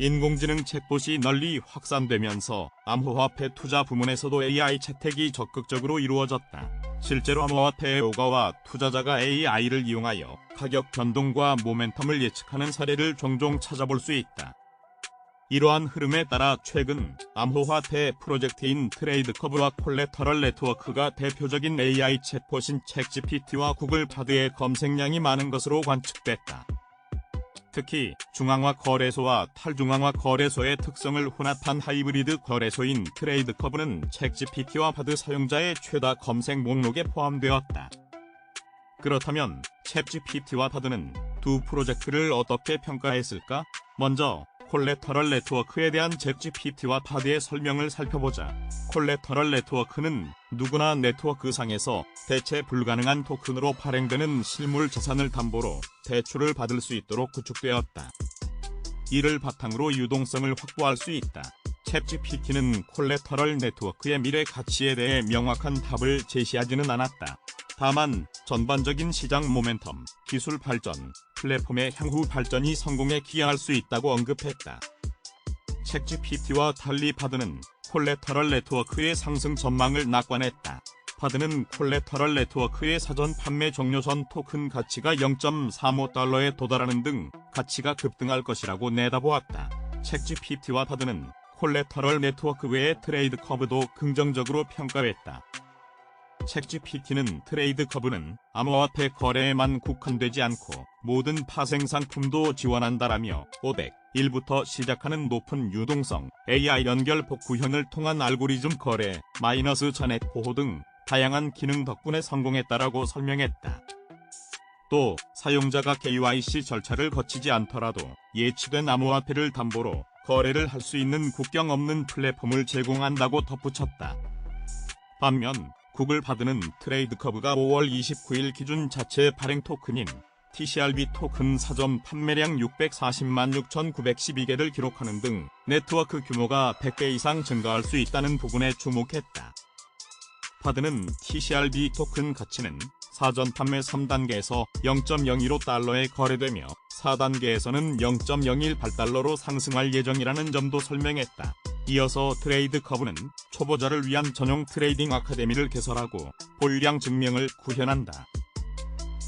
인공지능 챗봇이 널리 확산되면서 암호화폐 투자 부문에서도 AI 채택이 적극적으로 이루어졌다. 실제로 암호화폐의 오가와 투자자가 AI를 이용하여 가격 변동과 모멘텀을 예측하는 사례를 종종 찾아볼 수 있다. 이러한 흐름에 따라 최근 암호화폐 프로젝트인 트레이드커브와 콜레터럴 네트워크가 대표적인 AI 챗봇인 챗GPT와 구글 바드의 검색량이 많은 것으로 관측됐다. 특히 중앙화 거래소와 탈중앙화 거래소의 특성을 혼합한 하이브리드 거래소인 트레이드커브는 챗GPT와 바드 사용자의 최다 검색 목록에 포함되었다. 그렇다면 챗GPT와 바드는 두 프로젝트를 어떻게 평가했을까? 먼저 콜레터럴 네트워크에 대한 챗GPT와 바드의 설명을 살펴보자. 콜레터럴 네트워크는 누구나 네트워크상에서 대체 불가능한 토큰으로 발행되는 실물 자산을 담보로 대출을 받을 수 있도록 구축되었다. 이를 바탕으로 유동성을 확보할 수 있다. 챗GPT는 콜레터럴 네트워크의 미래 가치에 대해 명확한 답을 제시하지는 않았다. 다만 전반적인 시장 모멘텀, 기술 발전, 플랫폼의 향후 발전이 성공에 기여할 수 있다고 언급했다. 챗GPT와 달리 바드는 콜레터럴 네트워크의 상승 전망을 낙관했다. 바드는 콜레터럴 네트워크의 사전 판매 종료 전 토큰 가치가 0.35달러에 도달하는 등 가치가 급등할 것이라고 내다보았다. 챗GPT와 바드는 콜레터럴 네트워크 외의 트레이드커브도 긍정적으로 평가했다. 챗GPT는 트레이드커브는 암호화폐 거래에만 국한되지 않고 모든 파생 상품도 지원한다라며 501부터 시작하는 높은 유동성, AI 연결 복구현을 통한 알고리즘 거래, -전액 보호 등 다양한 기능 덕분에 성공했다라고 설명했다. 또 사용자가 KYC 절차를 거치지 않더라도 예치된 암호화폐를 담보로 거래를 할 수 있는 국경 없는 플랫폼을 제공한다고 덧붙였다. 반면 구글 바드는 트레이드커브가 5월 29일 기준 자체 발행 토큰인 TCRB 토큰 사전 판매량 640만 6,912개를 기록하는 등 네트워크 규모가 100배 이상 증가할 수 있다는 부분에 주목했다. 바드는 TCRB 토큰 가치는 사전 판매 3단계에서 0.015달러에 거래되며 4단계에서는 0.018달러로 상승할 예정이라는 점도 설명했다. 이어서 트레이드커브는 초보자를 위한 전용 트레이딩 아카데미를 개설하고 보유량 증명을 구현한다.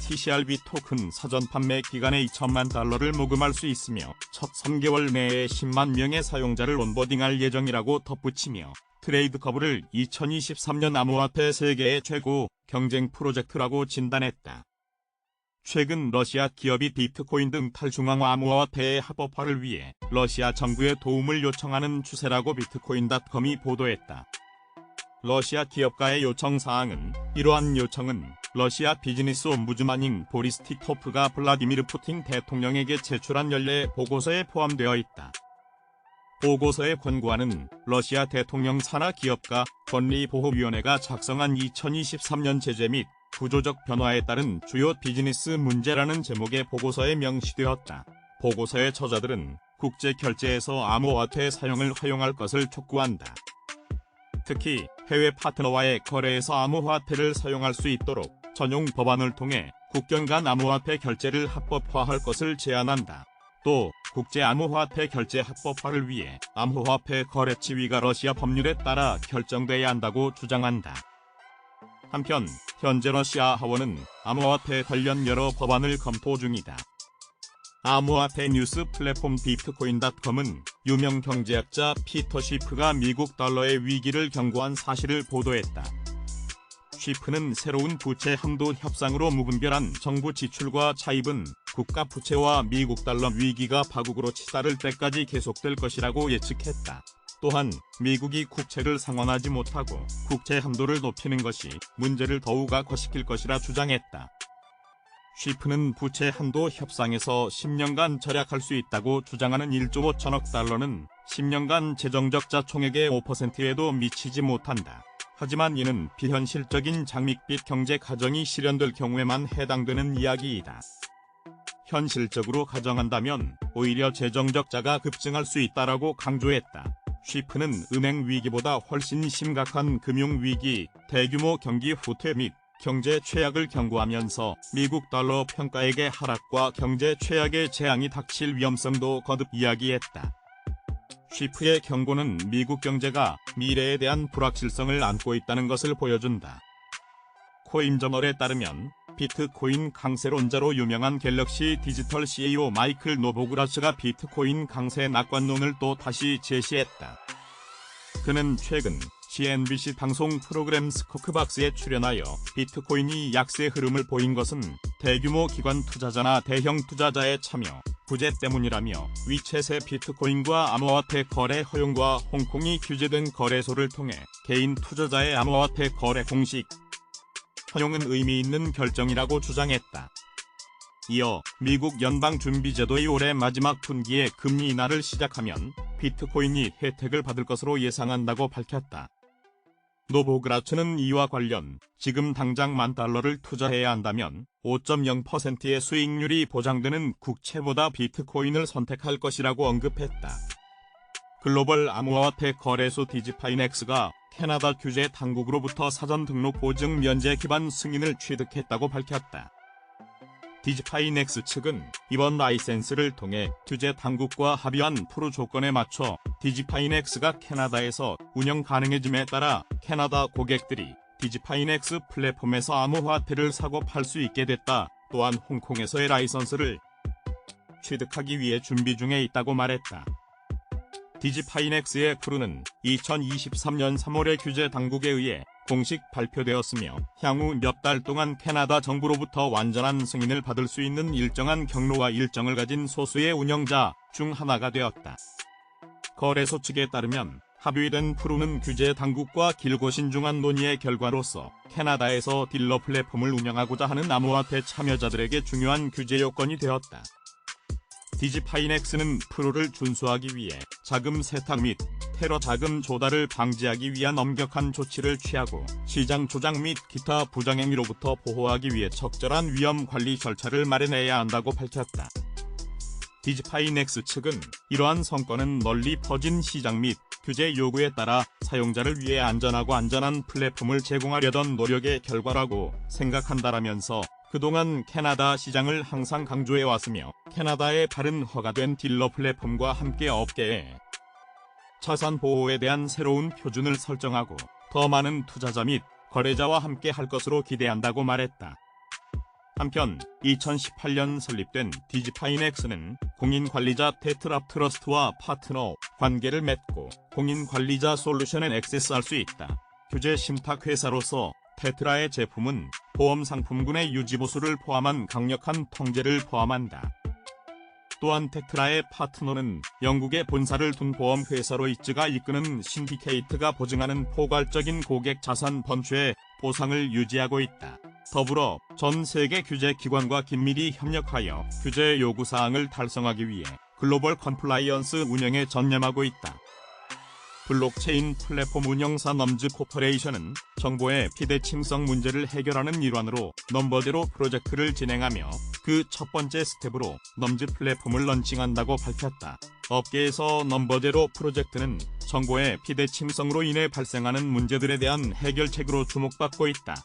TCRB 토큰 사전 판매 기간에 2천만 달러를 모금할 수 있으며 첫 3개월 내에 10만 명의 사용자를 온보딩할 예정이라고 덧붙이며 트레이드커브를 2023년 암호화폐 세계의 최고 경쟁 프로젝트라고 진단했다. 최근 러시아 기업이 비트코인 등 탈중앙화 암호화폐의 합법화를 위해 러시아 정부의 도움을 요청하는 추세라고 비트코인.com이 보도했다. 러시아 기업가의 요청 사항은 이러한 요청은 러시아 비즈니스 옴부즈만인 보리스 티토프가 블라디미르 푸틴 대통령에게 제출한 연례 보고서에 포함되어 있다. 보고서의 권고안은 러시아 대통령 산하 기업가 권리보호위원회가 작성한 2023년 제재 및 구조적 변화에 따른 주요 비즈니스 문제라는 제목의 보고서에 명시되었다. 보고서의 저자들은 국제 결제에서 암호화폐 사용을 허용할 것을 촉구한다. 특히 해외 파트너와의 거래에서 암호화폐를 사용할 수 있도록 전용 법안을 통해 국경 간 암호화폐 결제를 합법화할 것을 제안한다. 또 국제 암호화폐 결제 합법화를 위해 암호화폐 거래 지위가 러시아 법률에 따라 결정돼야 한다고 주장한다. 한편 현재 러시아 하원은 암호화폐 관련 여러 법안을 검토 중이다. 암호화폐 뉴스 플랫폼 비트코인.com은 유명 경제학자 피터 쉬프가 미국 달러의 위기를 경고한 사실을 보도했다. 쉬프는 새로운 부채 한도 협상으로 무분별한 정부 지출과 차입은 국가 부채와 미국 달러 위기가 파국으로 치달을 때까지 계속될 것이라고 예측했다. 또한 미국이 국채를 상환하지 못하고 국채 한도를 높이는 것이 문제를 더욱 악화시킬 것이라 주장했다. 쉬프는 부채 한도 협상에서 10년간 절약할 수 있다고 주장하는 1조 5천억 달러는 10년간 재정적자 총액의 5%에도 미치지 못한다. 하지만 이는 비현실적인 장밋빛 경제 가정이 실현될 경우에만 해당되는 이야기이다. 현실적으로 가정한다면 오히려 재정적자가 급증할 수 있다라고 강조했다. 쉬프는 은행 위기보다 훨씬 심각한 금융위기, 대규모 경기 후퇴 및 경제 최악을 경고하면서 미국 달러 평가액의 하락과 경제 최악의 재앙이 닥칠 위험성도 거듭 이야기했다. 쉬프의 경고는 미국 경제가 미래에 대한 불확실성을 안고 있다는 것을 보여준다. 코인저널에 따르면 비트코인 강세론자로 유명한 갤럭시 디지털 CEO 마이클 노보그라스가 비트코인 강세 낙관론을 또 다시 제시했다. 그는 최근 CNBC 방송 프로그램 스쿼크박스에 출연하여 비트코인이 약세 흐름을 보인 것은 대규모 기관 투자자나 대형 투자자의 참여, 구제 때문이라며 위챗의 비트코인과 암호화폐 거래 허용과 홍콩이 규제된 거래소를 통해 개인 투자자의 암호화폐 거래 공식 허용은 의미 있는 결정이라고 주장했다. 이어 미국 연방준비제도의 올해 마지막 분기에 금리 인하를 시작하면 비트코인이 혜택을 받을 것으로 예상한다고 밝혔다. 노보그라츠는 이와 관련 지금 당장 $10,000를 투자해야 한다면 5.0%의 수익률이 보장되는 국채보다 비트코인을 선택할 것이라고 언급했다. 글로벌 암호화폐 거래소 디지파이넥스가 캐나다 규제 당국으로부터 사전 등록 보증 면제 기반 승인을 취득했다고 밝혔다. 디지파이넥스 측은 이번 라이센스를 통해 규제 당국과 합의한 프로 조건에 맞춰 디지파이넥스가 캐나다에서 운영 가능해짐에 따라 캐나다 고객들이 디지파이넥스 플랫폼에서 암호화폐를 사고 팔 수 있게 됐다. 또한 홍콩에서의 라이선스를 취득하기 위해 준비 중에 있다고 말했다. 디지파이넥스의 크루는 2023년 3월에 규제 당국에 의해 공식 발표되었으며 향후 몇 달 동안 캐나다 정부로부터 완전한 승인을 받을 수 있는 일정한 경로와 일정을 가진 소수의 운영자 중 하나가 되었다. 거래소 측에 따르면 합의된 프로는 규제 당국과 길고 신중한 논의의 결과로서 캐나다에서 딜러 플랫폼을 운영하고자 하는 암호화폐 참여자들에게 중요한 규제 요건이 되었다. 디지파이넥스는 프로를 준수하기 위해 자금 세탁 및 테러 자금 조달을 방지하기 위한 엄격한 조치를 취하고 시장 조작 및 기타 부정행위로부터 보호하기 위해 적절한 위험 관리 절차를 마련해야 한다고 밝혔다. 디지파이넥스 측은 이러한 성과는 널리 퍼진 시장 및 규제 요구에 따라 사용자를 위해 안전하고 안전한 플랫폼을 제공하려던 노력의 결과라고 생각한다라면서 그동안 캐나다 시장을 항상 강조해왔으며 캐나다에 발은 허가된 딜러 플랫폼과 함께 업계에 자산 보호에 대한 새로운 표준을 설정하고 더 많은 투자자 및 거래자와 함께 할 것으로 기대한다고 말했다. 한편 2018년 설립된 디지파이넥스는 공인관리자 테트랍 트러스트와 파트너 관계를 맺고 공인관리자 솔루션에 액세스할 수 있다. 규제 심탁회사로서 테트라의 제품은 보험상품군의 유지보수를 포함한 강력한 통제를 포함한다. 또한 테트라의 파트너는 영국에 본사를 둔 보험회사로 이츠가 이끄는 신디케이트가 보증하는 포괄적인 고객 자산 번취의 보상을 유지하고 있다. 더불어 전 세계 규제 기관과 긴밀히 협력하여 규제 요구사항을 달성하기 위해 글로벌 컴플라이언스 운영에 전념하고 있다. 블록체인 플랫폼 운영사 넘즈 코퍼레이션은 정보의 비대칭성 문제를 해결하는 일환으로 넘버제로 프로젝트를 진행하며 그 첫 번째 스텝으로 넘즈 플랫폼을 런칭한다고 밝혔다. 업계에서 넘버제로 프로젝트는 정보의 비대칭성으로 인해 발생하는 문제들에 대한 해결책으로 주목받고 있다.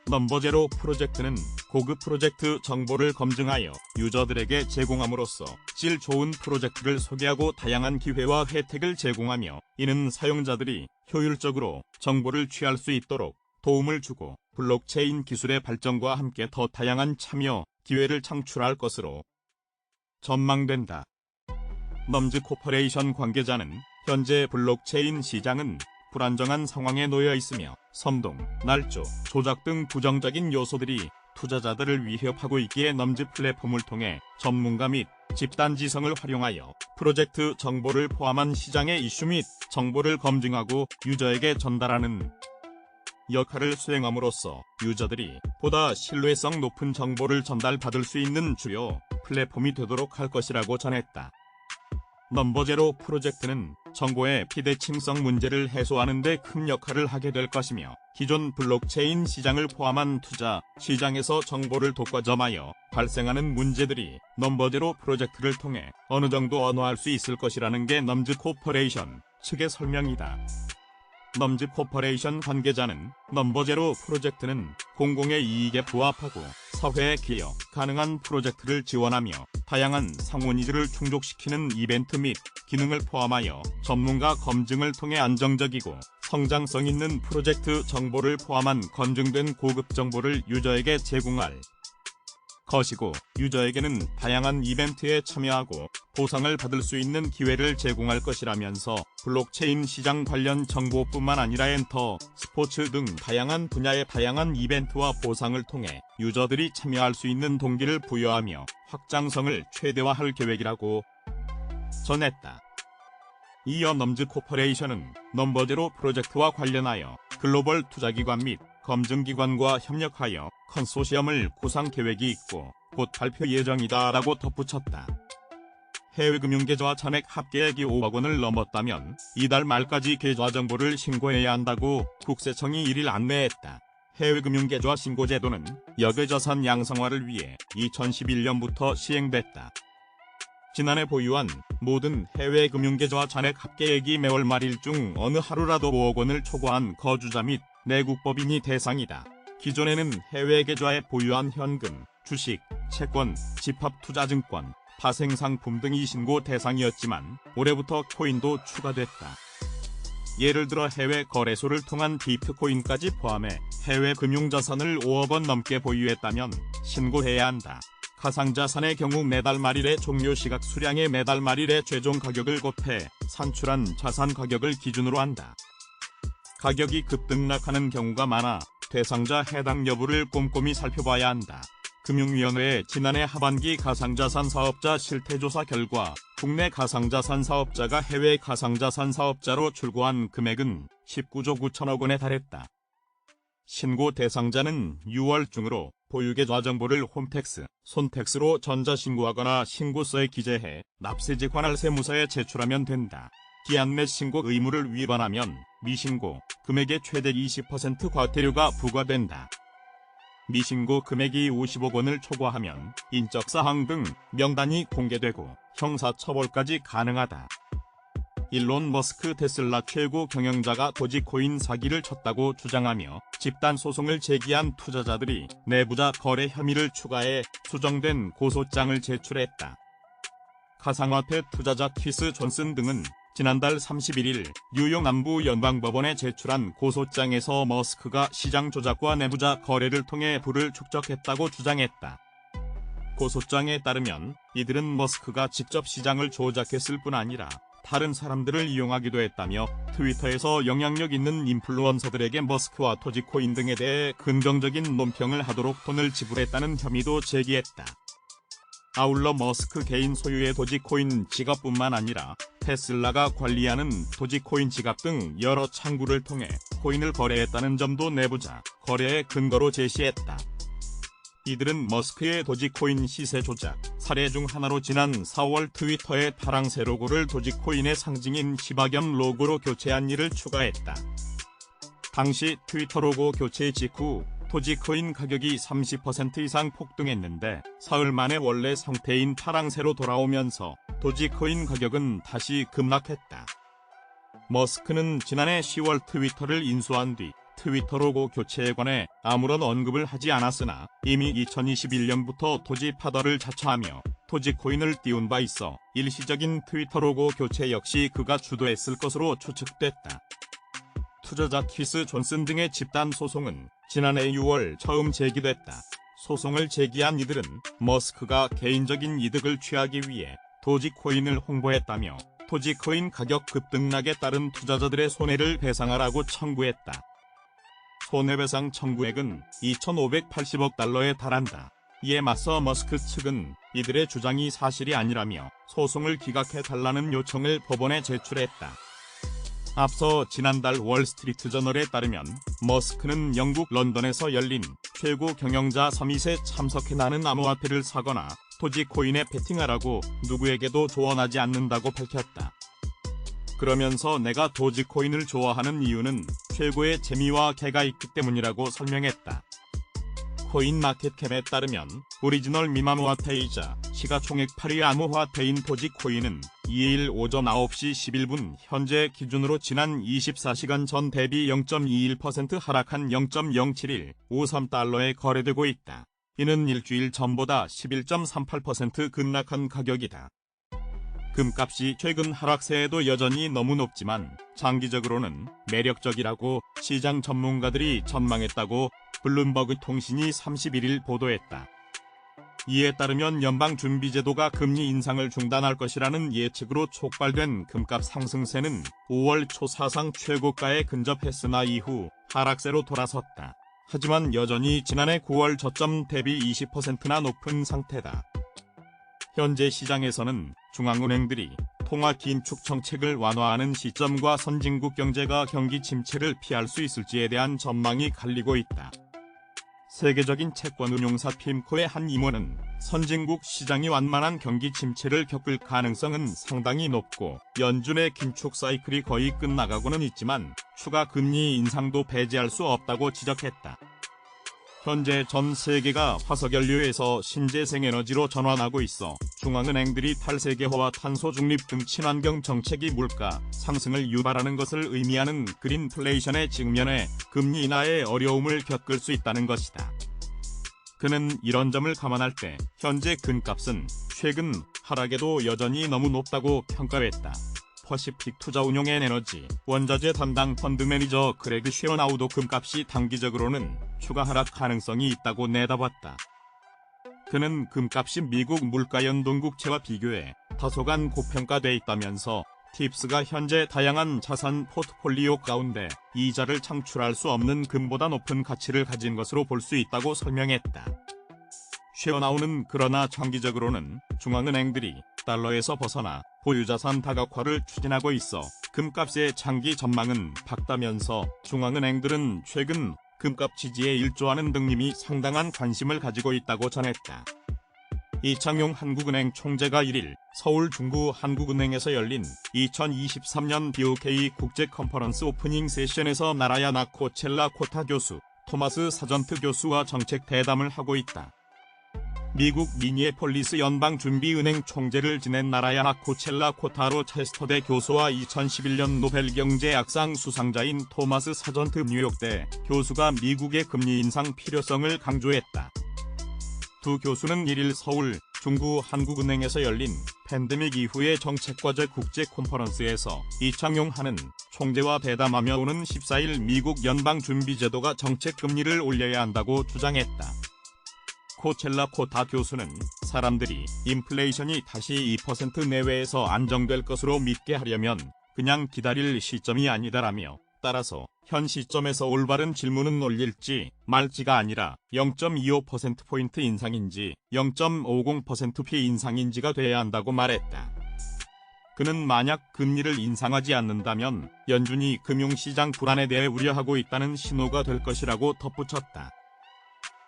넘버제로 프로젝트는 고급 프로젝트 정보를 검증하여 유저들에게 제공함으로써 질 좋은 프로젝트를 소개하고 다양한 기회와 혜택을 제공하며 이는 사용자들이 효율적으로 정보를 취할 수 있도록 도움을 주고 블록체인 기술의 발전과 함께 더 다양한 참여 기회를 창출할 것으로 전망된다. 넘즈 코퍼레이션 관계자는 현재 블록체인 시장은 불안정한 상황에 놓여 있으며 선동, 날조, 조작 등 부정적인 요소들이 투자자들을 위협하고 있기에 넘즈 플랫폼을 통해 전문가 및 집단지성을 활용하여 프로젝트 정보를 포함한 시장의 이슈 및 정보를 검증하고 유저에게 전달하는 역할을 수행함으로써 유저들이 보다 신뢰성 높은 정보를 전달받을 수 있는 주요 플랫폼이 되도록 할 것이라고 전했다. 넘버제로 프로젝트는 정보의 비대칭성 문제를 해소하는 데 큰 역할을 하게 될 것이며 기존 블록체인 시장을 포함한 투자 시장에서 정보를 독과점하여 발생하는 문제들이 넘버제로 프로젝트를 통해 어느 정도 완화할 수 있을 것이라는 게 넘즈 코퍼레이션 측의 설명이다. 넘즈 코퍼레이션 관계자는 넘버제로 프로젝트는 공공의 이익에 부합하고 사회에 기여 가능한 프로젝트를 지원하며 다양한 상호 니즈를 충족시키는 이벤트 및 기능을 포함하여 전문가 검증을 통해 안정적이고 성장성 있는 프로젝트 정보를 포함한 검증된 고급 정보를 유저에게 제공할 것이고, 유저에게는 다양한 이벤트에 참여하고 보상을 받을 수 있는 기회를 제공할 것이라면서 블록체인 시장 관련 정보뿐만 아니라 엔터, 스포츠 등 다양한 분야의 다양한 이벤트와 보상을 통해 유저들이 참여할 수 있는 동기를 부여하며 확장성을 최대화할 계획이라고 전했다. 이어 넘즈 코퍼레이션은 넘버제로 프로젝트와 관련하여 글로벌 투자기관 및 검증기관과 협력하여 컨소시엄을 구상 계획이 있고 곧 발표 예정이다라고 덧붙였다. 해외 금융계좌 잔액 합계액이 5억 원을 넘었다면 이달 말까지 계좌 정보를 신고해야 한다고 국세청이 1일 안내했다. 해외 금융계좌 신고 제도는 역외자산 양성화를 위해 2011년부터 시행됐다. 지난해 보유한 모든 해외 금융계좌 잔액 합계액이 매월 말일 중 어느 하루라도 5억 원을 초과한 거주자 및 내국법인이 대상이다. 기존에는 해외 계좌에 보유한 현금, 주식, 채권, 집합투자증권, 파생상품 등이 신고 대상이었지만 올해부터 코인도 추가됐다. 예를 들어 해외 거래소를 통한 비트코인까지 포함해 해외 금융자산을 5억 원 넘게 보유했다면 신고해야 한다. 가상자산의 경우 매달 말일의 종료시각 수량의 매달 말일의 최종 가격을 곱해 산출한 자산 가격을 기준으로 한다. 가격이 급등락하는 경우가 많아 대상자 해당 여부를 꼼꼼히 살펴봐야 한다. 금융위원회의 지난해 하반기 가상자산 사업자 실태조사 결과 국내 가상자산 사업자가 해외 가상자산 사업자로 출고한 금액은 19조 9천억 원에 달했다. 신고 대상자는 6월 중으로 보유계좌 정보를 홈택스, 손택스로 전자신고하거나 신고서에 기재해 납세지 관할 세무서에 제출하면 된다. 기한 내 신고 의무를 위반하면 미신고 금액의 최대 20% 과태료가 부과된다. 미신고 금액이 50억 원을 초과하면 인적사항 등 명단이 공개되고 형사처벌까지 가능하다. 일론 머스크 테슬라 최고 경영자가 도지코인 사기를 쳤다고 주장하며 집단 소송을 제기한 투자자들이 내부자 거래 혐의를 추가해 수정된 고소장을 제출했다. 가상화폐 투자자 키스 존슨 등은 지난달 31일 뉴욕 남부 연방법원에 제출한 고소장에서 머스크가 시장 조작과 내부자 거래를 통해 부를 축적했다고 주장했다. 고소장에 따르면 이들은 머스크가 직접 시장을 조작했을 뿐 아니라 다른 사람들을 이용하기도 했다며 트위터에서 영향력 있는 인플루언서들에게 머스크와 도지코인 등에 대해 긍정적인 논평을 하도록 돈을 지불했다는 혐의도 제기했다. 아울러 머스크 개인 소유의 도지코인 지갑뿐만 아니라 테슬라가 관리하는 도지코인 지갑 등 여러 창구를 통해 코인을 거래했다는 점도 내부자 거래의 근거로 제시했다. 이들은 머스크의 도지코인 시세 조작 사례 중 하나로 지난 4월 트위터의 파랑새 로고를 도지코인의 상징인 시바 겸 로고로 교체한 일을 추가했다. 당시 트위터 로고 교체 직후 도지코인 가격이 30% 이상 폭등했는데 사흘 만에 원래 상태인 파랑새로 돌아오면서 도지코인 가격은 다시 급락했다. 머스크는 지난해 10월 트위터를 인수한 뒤 트위터 로고 교체에 관해 아무런 언급을 하지 않았으나 이미 2021년부터 도지파더를 자처하며 도지코인을 띄운 바 있어 일시적인 트위터 로고 교체 역시 그가 주도했을 것으로 추측됐다. 투자자 키스 존슨 등의 집단 소송은 지난해 6월 처음 제기됐다. 소송을 제기한 이들은 머스크가 개인적인 이득을 취하기 위해 도지코인을 홍보했다며 도지코인 가격 급등락에 따른 투자자들의 손해를 배상하라고 청구했다. 손해배상 청구액은 2,580억 달러에 달한다. 이에 맞서 머스크 측은 이들의 주장이 사실이 아니라며 소송을 기각해달라는 요청을 법원에 제출했다. 앞서 지난달 월스트리트저널에 따르면 머스크는 영국 런던에서 열린 최고 경영자 서밋에 참석해 나는 암호화폐를 사거나 도지코인에 베팅하라고 누구에게도 조언하지 않는다고 밝혔다. 그러면서 내가 도지코인을 좋아하는 이유는 최고의 재미와 개가 있기 때문이라고 설명했다. 코인마켓캡에 따르면 오리지널 밈암호화폐이자 시가총액 8위 암호화폐인 도지코인은 2일 오전 9시 11분 현재 기준으로 지난 24시간 전 대비 0.21% 하락한 0.07153달러에 거래되고 있다. 이는 일주일 전보다 11.38% 급락한 가격이다. 금값이 최근 하락세에도 여전히 너무 높지만 장기적으로는 매력적이라고 시장 전문가들이 전망했다고 블룸버그 통신이 31일 보도했다. 이에 따르면 연방준비제도가 금리 인상을 중단할 것이라는 예측으로 촉발된 금값 상승세는 5월 초 사상 최고가에 근접했으나 이후 하락세로 돌아섰다. 하지만 여전히 지난해 9월 저점 대비 20%나 높은 상태다. 현재 시장에서는 중앙은행들이 통화 긴축 정책을 완화하는 시점과 선진국 경제가 경기 침체를 피할 수 있을지에 대한 전망이 갈리고 있다. 세계적인 채권운용사 PIMCO의 한 임원은 선진국 시장이 완만한 경기 침체를 겪을 가능성은 상당히 높고 연준의 긴축 사이클이 거의 끝나가고는 있지만 추가 금리 인상도 배제할 수 없다고 지적했다. 현재 전 세계가 화석연료에서 신재생에너지로 전환하고 있어 중앙은행들이 탈세계화와 탄소 중립 등 친환경 정책이 물가 상승을 유발하는 것을 의미하는 그린플레이션에 직면해 금리 인하에 어려움을 겪을 수 있다는 것이다. 그는 이런 점을 감안할 때 현재 금값은 최근 하락에도 여전히 너무 높다고 평가했다. 퍼시픽 투자운용앤에너지 원자재 담당 펀드 매니저 그레그 쉐어나우도 금값이 단기적으로는 추가 하락 가능성이 있다고 내다봤다. 그는 금값이 미국 물가연동국채와 비교해 다소간 고평가돼 있다면서 팁스가 현재 다양한 자산 포트폴리오 가운데 이자를 창출할 수 없는 금보다 높은 가치를 가진 것으로 볼 수 있다고 설명했다. 쉐어나우는 그러나 장기적으로는 중앙은행들이 달러에서 벗어나 보유자산 다각화를 추진하고 있어 금값의 장기 전망은 밝다면서 중앙은행들은 최근 금값 지지에 일조하는 등 이미 상당한 관심을 가지고 있다고 전했다. 이창용 한국은행 총재가 1일 서울 중구 한국은행에서 열린 2023년 BOK 국제 컨퍼런스 오프닝 세션에서 나라야 나코첼라 코타 교수, 토마스 사전트 교수와 정책 대담을 하고 있다. 미국 미니애폴리스 연방준비은행 총재를 지낸 나라야 나코첼라 코타로 체스터대 교수와 2011년 노벨 경제학상 수상자인 토마스 사전트 뉴욕대 교수가 미국의 금리 인상 필요성을 강조했다. 두 교수는 1일 서울 중구 한국은행에서 열린 팬데믹 이후의 정책과제 국제 컨퍼런스에서 이창용 하는 총재와 대담하며 오는 14일 미국 연방준비제도가 정책 금리를 올려야 한다고 주장했다. 코첼라 코타 교수는 사람들이 인플레이션이 다시 2% 내외에서 안정될 것으로 믿게 하려면 그냥 기다릴 시점이 아니다라며 따라서 현 시점에서 올바른 질문은 올릴지 말지가 아니라 0.25%포인트 인상인지 0.50%p 인상인지가 돼야 한다고 말했다. 그는 만약 금리를 인상하지 않는다면 연준이 금융시장 불안에 대해 우려하고 있다는 신호가 될 것이라고 덧붙였다.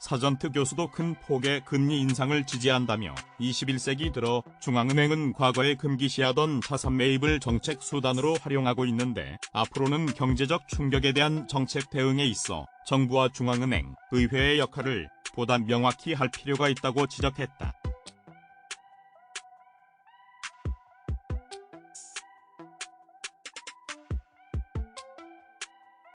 사전트 교수도 큰 폭의 금리 인상을 지지한다며 21세기 들어 중앙은행은 과거에 금기시하던 자산 매입을 정책 수단으로 활용하고 있는데 앞으로는 경제적 충격에 대한 정책 대응에 있어 정부와 중앙은행, 의회의 역할을 보다 명확히 할 필요가 있다고 지적했다.